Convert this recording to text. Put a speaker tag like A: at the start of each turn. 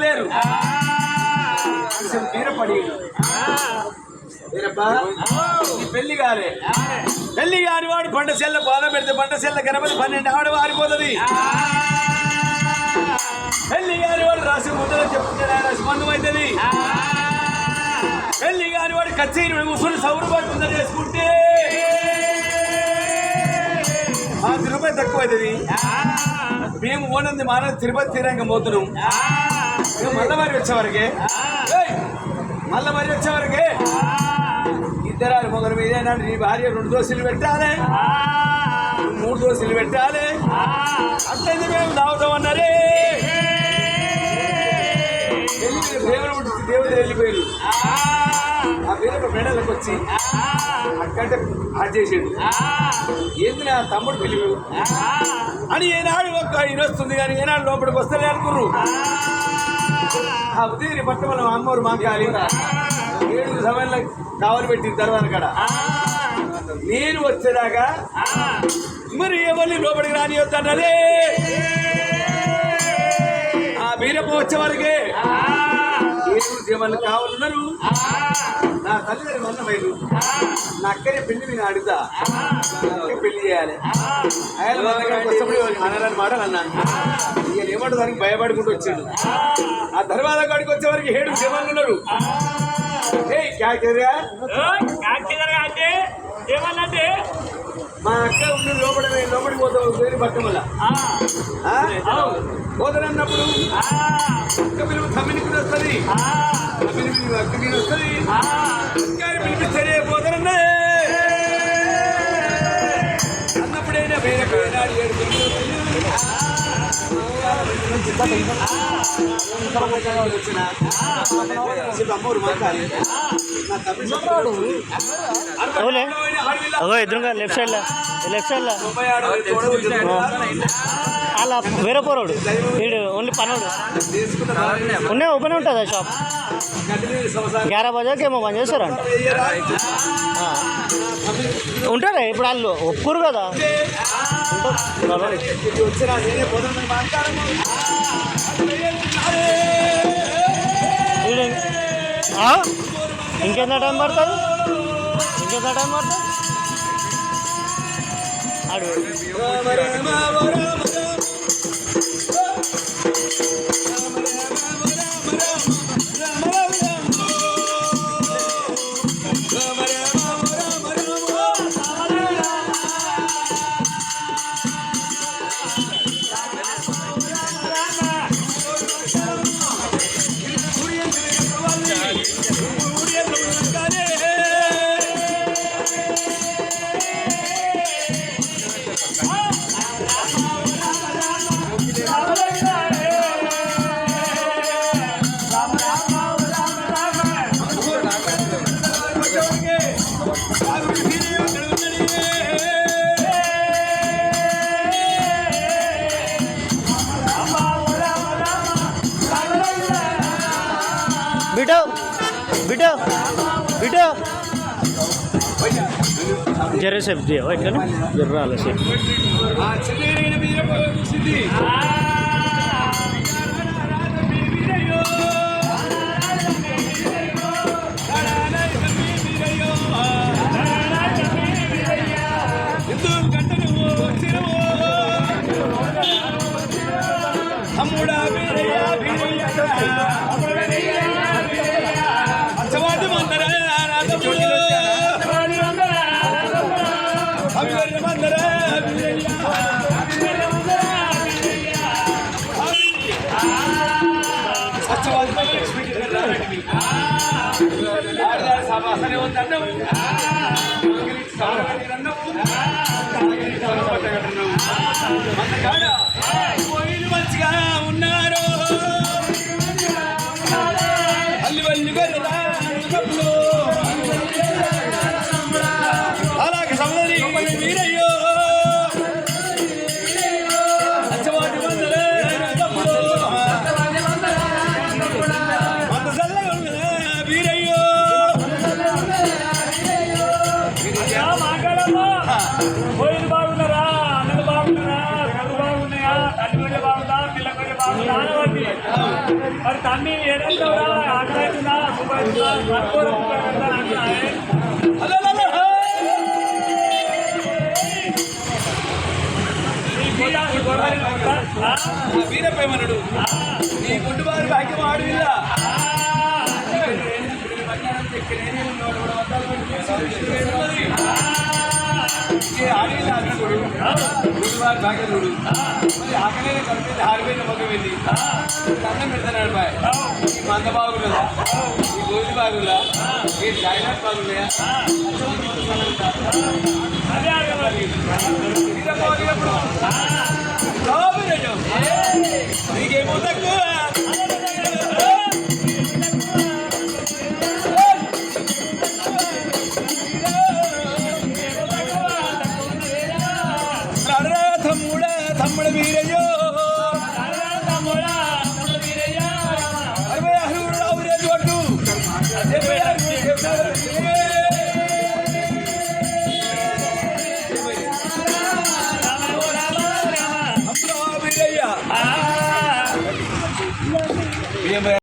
A: లేరు వీరపడి పెళ్లి కాలే పెళ్లి కాని వాడు పంట సెల్ల బాధ పెడితే పంట సెల్ల గణపతి 12 ఆడు వారిపోతుంది. పెళ్లి కాని వాడు రాసి ముద్దలు చెప్తున్నాడు ఆయన స్పందం అవుతుంది. పెళ్లి కాని వాడు కచేరి కూర్చొని సౌరభ చేసుకుంటే రూపాయలు తక్కువ అవుతుంది. మేము ఓనంది మాన తిరుపతి తీరంగా పోతున్నాం. మళ్ళా మరి వచ్చేవరకే ఇద్దరు మొదలు మీద నీ భార్య 2 దోశలు పెట్టాలి, 3 దోశలు పెట్టాలి. అట్లయితే మేము తాగుతామన్నారే. దేవుడు వెళ్ళిపోయారు. ఆ పేరు మెడలకు వచ్చి అక్కంటే హాట్ చేసాడు. ఏంది నా తమ్ముడు వెళ్ళిపోయాడు అని ఏనాడు ఒక్క ఇనొస్తుంది కానీ ఏనాడు లోపలికి వస్తలే అనుకుర్రు. ఆ ఉదయం పట్ల మనం అమ్మవారు మాకాలి 7 సమయంలో కావలు పెట్టిన తర్వాత కాడ నేను వచ్చేదాకా మరి ఎవరిని లోపలికి రానివద్దన్నదే. ఆ బీరప్ప వచ్చే వరకే 7 దేవాళ్ళు కావాలన్నారు. నా తల్లిదండ్రులు అన్నమైలు నా అక్కడే పెళ్లి మీద అడుగుతా పెళ్లి చేయాలి. అనాలని మాటలు అన్నాను. ఇక ఏమంటే దానికి భయపడుకుంటూ వచ్చాడు. ఆ దర్వాజ కాడికి వచ్చే వరకు 7 దేవాళ్ళు ఉన్నారు.
B: ఏమన్నంటే
A: మా అక్క ఉండి లోపలికి పోతాం పేరు పట్టం వల్ల పోతానన్నప్పుడు అక్క పిలుపు తమ్మిని కూడా వస్తుంది, అక్క మీద వస్తుంది. పిలిపిస్తే పోతానన్నా అన్నప్పుడైనా వేరే 7 వచ్చిన అమ్మూరు మాట్లాడి
B: ఎదురుగా లెఫ్ట్ సైడ్ అలా వేరే పోరాడు వీడు ఓన్లీ పనోడు ఉన్నాయి. ఓపెన్ ఉంటుందా షాప్ 11 బజార్కి ఏమో పని చేస్తారంట. ఉంటారా ఇప్పుడు వాళ్ళు ఒప్పుకోరు కదా. ఇంకెంత టైం పడుతుంది? అడు बिटो जरा सेफ दिया इट्ला जरा आला सेफ మంచిగా ఉన్నారు అలాగే సౌదరి వీరయ్యో అచ్చవాటి వందలే వీరయ్యో మాట్లాడమ్మా
C: మరి తమ్మి ఏడంటే ఆకలిస్తుందా సుఖవుతుందా కర్పూరం
A: వీరపేమనుడు నీ గుండు వారి భాగ్యం ఆడవిల్ల ఆడవిల్ల అగ్రకుడు గుండు వారి భాగ్యనుడు మరి ఆకలైన కలిపి ఆరిపోయిన మొక్క వెళ్ళి అన్నం పెడతాడు బాయ్ ఈ మంద బాగున్నదా ఈ గోధి బాగులా ఈ జాయినాట్ బాగున్నాయా నీకేమో తక్కువ తమ్ముడు వీరయ్యో అరవై ఆరు రావురే చోటు వీరయ్య